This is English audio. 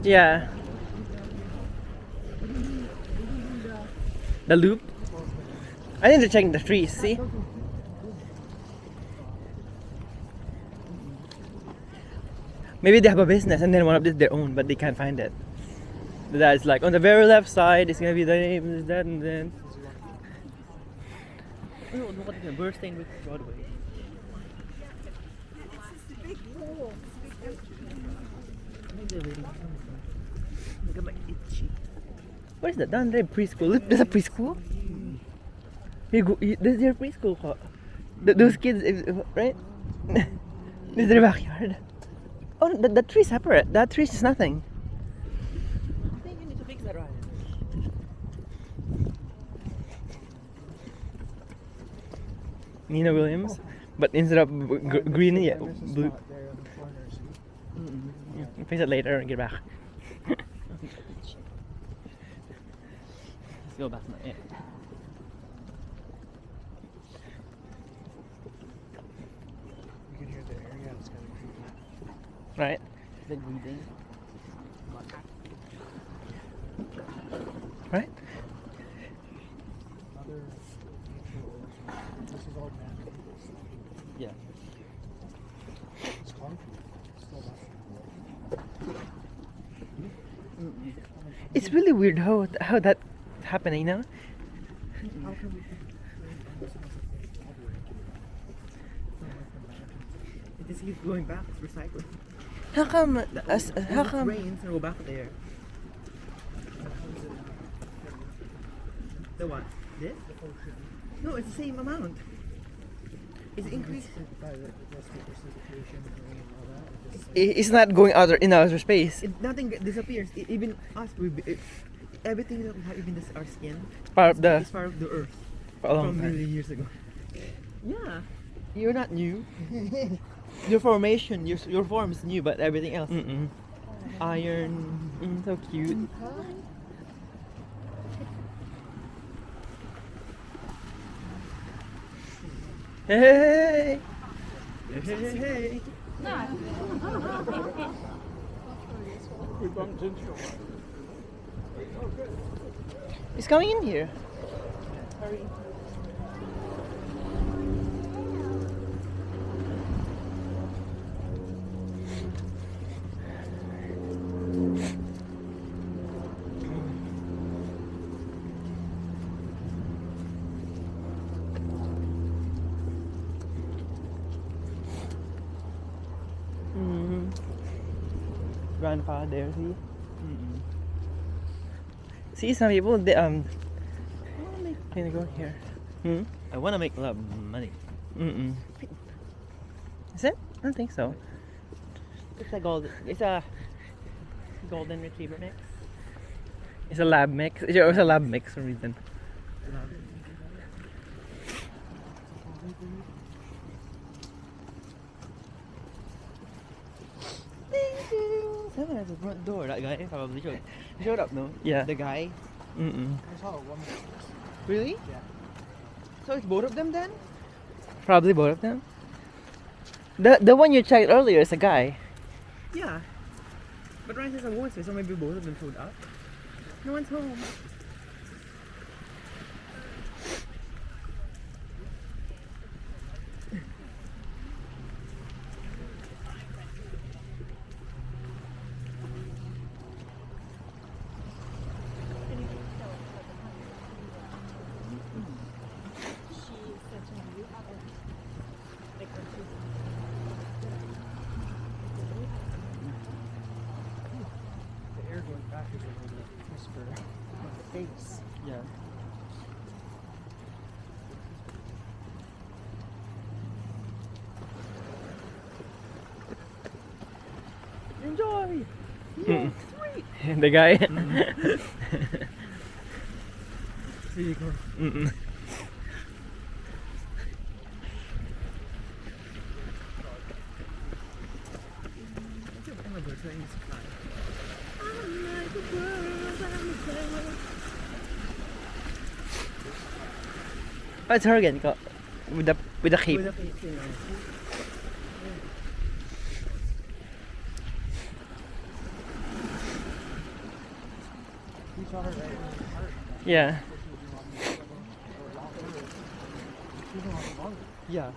Yeah. The loop. I think they're checking the trees, see? Maybe they have a business and then one of this their own, but they can't find it. That's like on the very left side, it's gonna be the name, is that, and then. Oh, look at the bird staying with Broadway. Look at my itchy. What is that? Down there, preschool. Look, there's a preschool. There's your preschool. Those kids, right? This is their backyard. Oh, the tree's separate. That tree is nothing. I think you need to fix that, right? Nina Williams, but instead of green, yeah, blue. Yeah, fix it later and get back. Let's go back to it. You can hear the area. It's kind of creepy. Right? The breathing. Right? Other this is all natural stuff. Yeah. It's concrete. It's still not. It's really weird how that's happening, you know? How can we It just keeps going back, it's recycling. How come it rains and go back there? The what? This? No, it's the same amount. It's increased. by the precipitation and all that? It's not going out in outer space. Nothing disappears. Even us, everything that we have, even our skin, Part of the is part of the earth for a long from time. million years ago. Yeah, you're not new. Your formation, your form is new, but everything else, iron. So cute. Hey! Hey. He's coming in here. Hurry. Grandfather, see? See, some people, they, can you go here? I want to make a lot of money. Is it? I don't think so. It's a golden. It's a golden retriever mix. It's a lab mix. It's a lab mix for a reason. Someone at the front door. That guy probably showed up. No. Yeah. The guy. I saw one. Really? Yeah. So it's both of them then? Probably both of them. The one you checked earlier is a guy. Yeah. But Ryan says a woman's face, so maybe both of them showed up. No one's home. The air going back is a little whisper on the face. Yeah. Enjoy! Yeah, the guy. Really cool. Oh, it's her again. With the cape. With a face, you know. saw her right in the park. Yeah. She's on the water. Yeah.